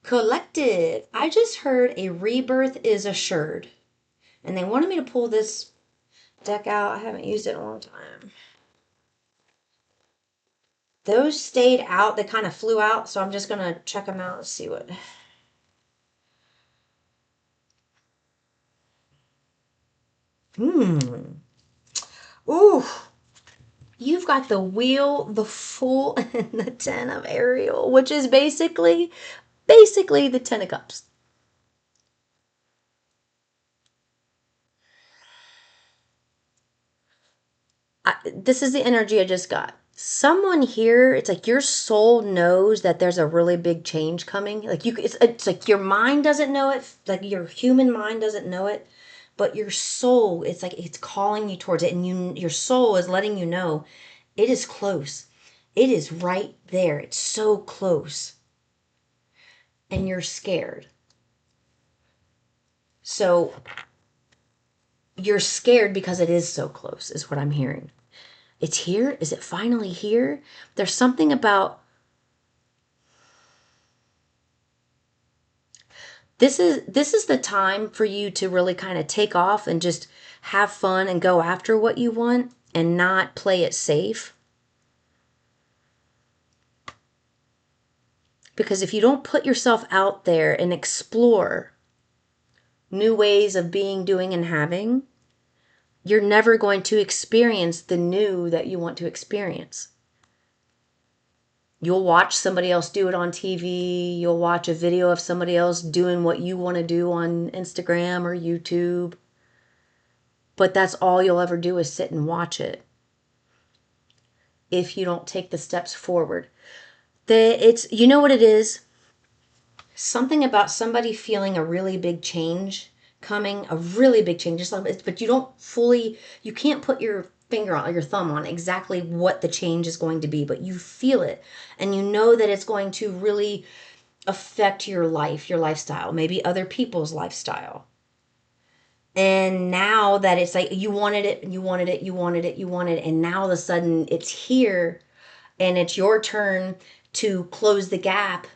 Collective. I just heard a rebirth is assured. And they wanted me to pull this deck out. I haven't used it in a long time. Those stayed out. They kind of flew out. So I'm just going to check them out and see what... Ooh. You've got the wheel, the Fool, and the Ten of Ariel, which is basically the Ten of Cups. This is the energy I just got. Someone here, it's like your soul knows that there's a really big change coming. Like it's like your mind doesn't know it, like your human mind doesn't know it, but your soul, it's like it's calling you towards it, and your soul is letting you know it is close. It is right there. It's so close. And you're scared. So you're scared because it is so close, is what I'm hearing. It's here. Is it finally here? There's something about this is the time for you to really kind of take off and just have fun and go after what you want and not play it safe. Because if you don't put yourself out there and explore new ways of being, doing, and having, you're never going to experience the new that you want to experience. You'll watch somebody else do it on TV. You'll watch a video of somebody else doing what you want to do on Instagram or YouTube. But that's all you'll ever do is sit and watch it. If you don't take the steps forward. You know what it is? Something about somebody feeling a really big change coming, a really big change. But you can't put your finger on, or your thumb on exactly what the change is going to be, but you feel it and you know that it's going to really affect your life, your lifestyle, maybe other people's lifestyle. And now that it's like you wanted it, and now all of a sudden it's here and it's your turn to close the gap,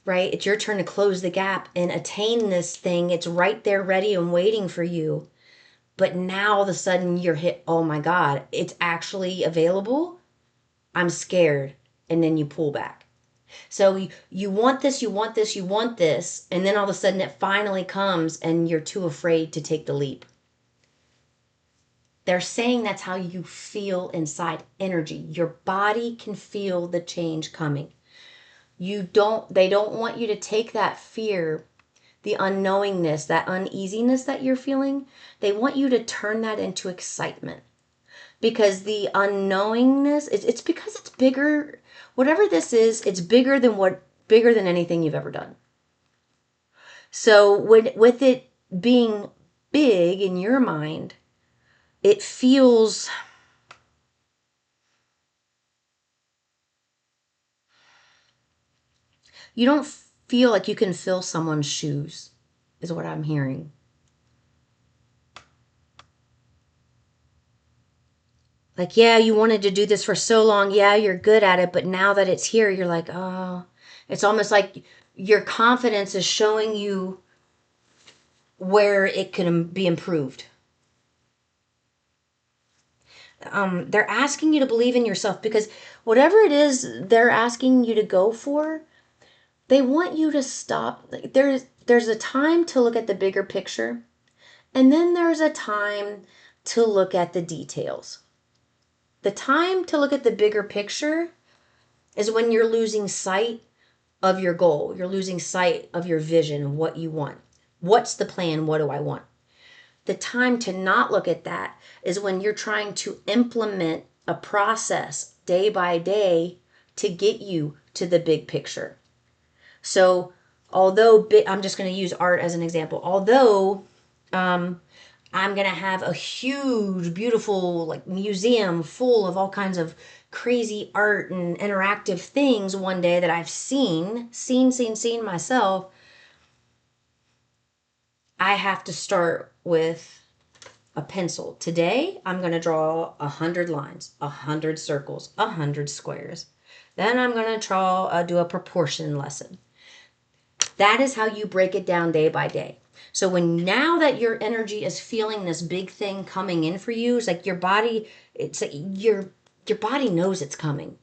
right? It's your turn to close the gap and attain this thing. It's right there ready and waiting for you. But now all of a sudden you're hit, oh my God, it's actually available. I'm scared. And then you pull back. So you want this, and then all of a sudden it finally comes and you're too afraid to take the leap. They're saying that's how you feel inside energy. Your body can feel the change coming. They don't want you to take that fear, the unknowingness, that uneasiness that you're feeling, they want you to turn that into excitement. Because the unknowingness, it's because it's bigger. Whatever this is, it's bigger than anything you've ever done. So with it being big in your mind, it feels... You don't feel like you can fill someone's shoes, is what I'm hearing. Like, yeah, you wanted to do this for so long. Yeah, you're good at it. But now that it's here, you're like, oh, it's almost like your confidence is showing you where it can be improved. They're asking you to believe in yourself because whatever it is they're asking you to go for, they want you to stop. There's a time to look at the bigger picture, and then there's a time to look at the details. The time to look at the bigger picture is when you're losing sight of your goal. You're losing sight of your vision of what you want. What's the plan? What do I want? The time to not look at that is when you're trying to implement a process day by day to get you to the big picture. So although I'm just going to use art as an example. Although I'm going to have a huge, beautiful like museum full of all kinds of crazy art and interactive things one day that I've seen myself, I have to start with a pencil. Today, I'm going to draw 100 lines, 100 circles, 100 squares. Then I'm going to do a proportion lesson. That is how you break it down day by day. So now that your energy is feeling this big thing coming in for you, it's like your body, it's like your body knows it's coming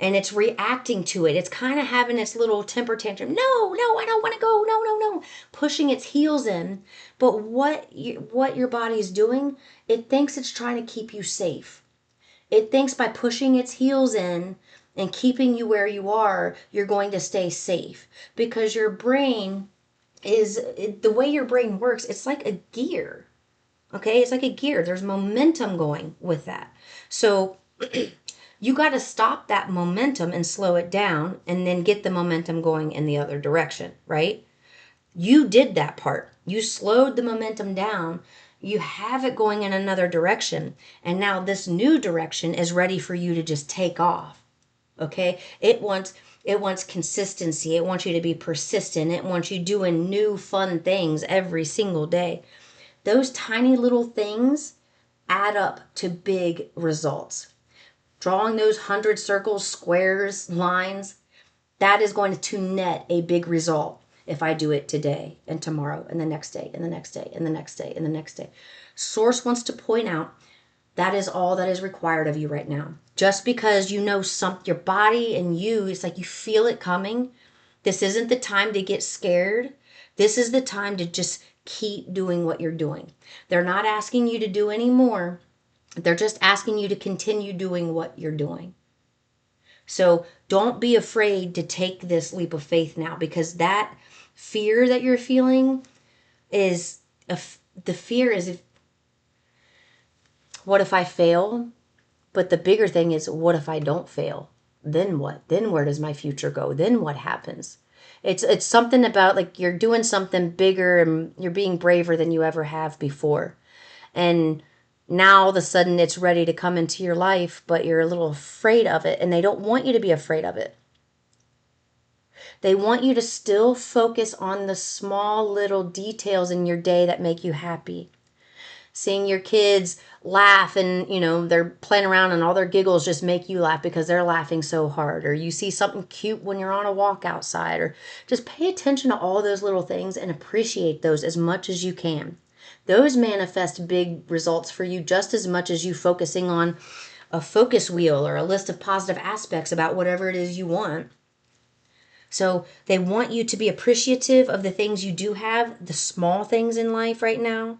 and it's reacting to it. It's kind of having its little temper tantrum. No, I don't want to go. No. Pushing its heels in. But what your body is doing, it thinks it's trying to keep you safe. It thinks by pushing its heels in and keeping you where you are, you're going to stay safe. Because your brain the way your brain works, it's like a gear. Okay? It's like a gear. There's momentum going with that. So you got to stop that momentum and slow it down and then get the momentum going in the other direction, right? You did that part. You slowed the momentum down. You have it going in another direction. And now this new direction is ready for you to just take off. Okay? It wants consistency. It wants you to be persistent. It wants you doing new fun things every single day. Those tiny little things add up to big results. Drawing those 100 circles, squares, lines, that is going to net a big result if I do it today and tomorrow and the next day and the next day and the next day and the next day. Source wants to point out that is all that is required of you right now. Just because you know your body and you, it's like you feel it coming. This isn't the time to get scared. This is the time to just keep doing what you're doing. They're not asking you to do any more. They're just asking you to continue doing what you're doing. So don't be afraid to take this leap of faith now, because that fear that you're feeling is, the fear is, what if I fail? But the bigger thing is, what if I don't fail? Then what? Then where does my future go? Then what happens? It's something about like you're doing something bigger and you're being braver than you ever have before. And now all of a sudden it's ready to come into your life, but you're a little afraid of it, and they don't want you to be afraid of it. They want you to still focus on the small little details in your day that make you happy. Seeing your kids laugh and, they're playing around and all their giggles just make you laugh because they're laughing so hard. Or you see something cute when you're on a walk outside. Or just pay attention to all those little things and appreciate those as much as you can. Those manifest big results for you just as much as you focusing on a focus wheel or a list of positive aspects about whatever it is you want. So they want you to be appreciative of the things you do have, the small things in life right now.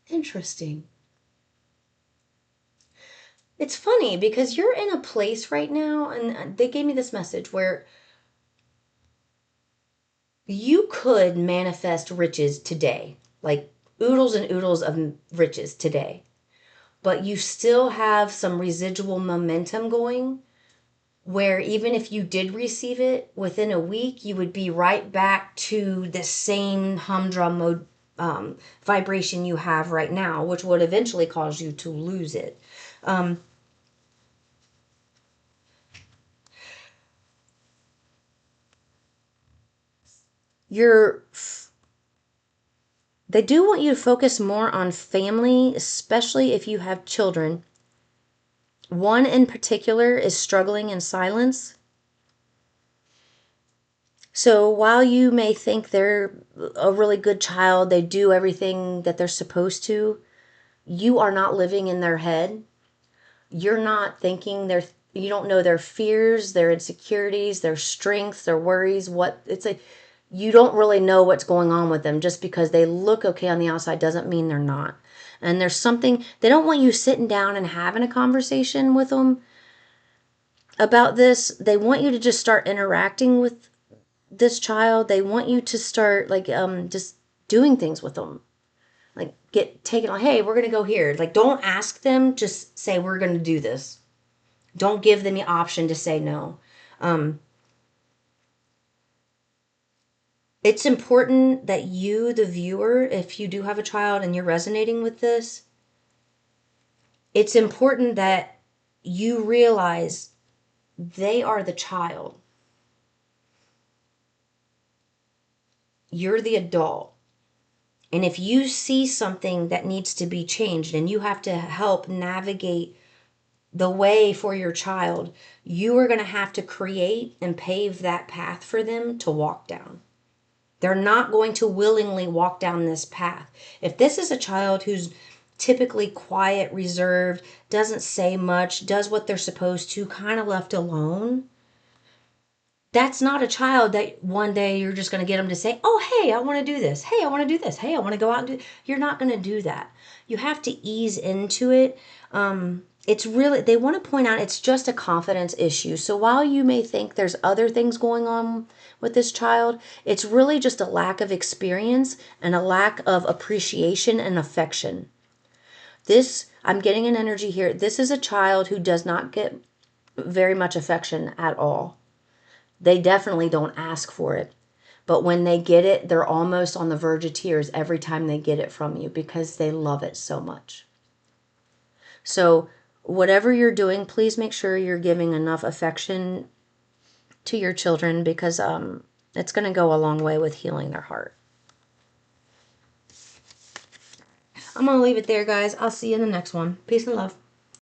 Interesting. It's funny because you're in a place right now, and they gave me this message where you could manifest riches today, like oodles and oodles of riches today, but you still have some residual momentum going where even if you did receive it within a week, you would be right back to the same humdrum mode, vibration you have right now, which would eventually cause you to lose it. They do want you to focus more on family, especially if you have children. One in particular is struggling in silence. So while you may think they're a really good child, they do everything that they're supposed to, you are not living in their head. You're not thinking you don't know their fears, their insecurities, their strengths, their worries, you don't really know what's going on with them. Just because they look okay on the outside doesn't mean they're not. And there's something, they don't want you sitting down and having a conversation with them about this. They want you to just start interacting with this child. They want you to start just doing things with them. Like taking on, hey, we're going to go here. Like, don't ask them, just say, we're going to do this. Don't give them the option to say no. It's important that you, the viewer, if you do have a child and you're resonating with this, it's important that you realize they are the child. You're the adult. And if you see something that needs to be changed and you have to help navigate the way for your child, you are going to have to create and pave that path for them to walk down. They're not going to willingly walk down this path. If this is a child who's typically quiet, reserved, doesn't say much, does what they're supposed to, kind of left alone, that's not a child that one day you're just going to get them to say, oh, hey, I want to do this. Hey, I want to do this. Hey, I want to go out and do. You're not going to do that. You have to ease into it. It's really, they want to point out it's just a confidence issue. So while you may think there's other things going on with this child, it's really just a lack of experience and a lack of appreciation and affection. This, I'm getting an energy here. This is a child who does not get very much affection at all. They definitely don't ask for it. But when they get it, they're almost on the verge of tears every time they get it from you because they love it so much. So whatever you're doing, please make sure you're giving enough affection to your children because it's going to go a long way with healing their heart. I'm going to leave it there, guys. I'll see you in the next one. Peace and love.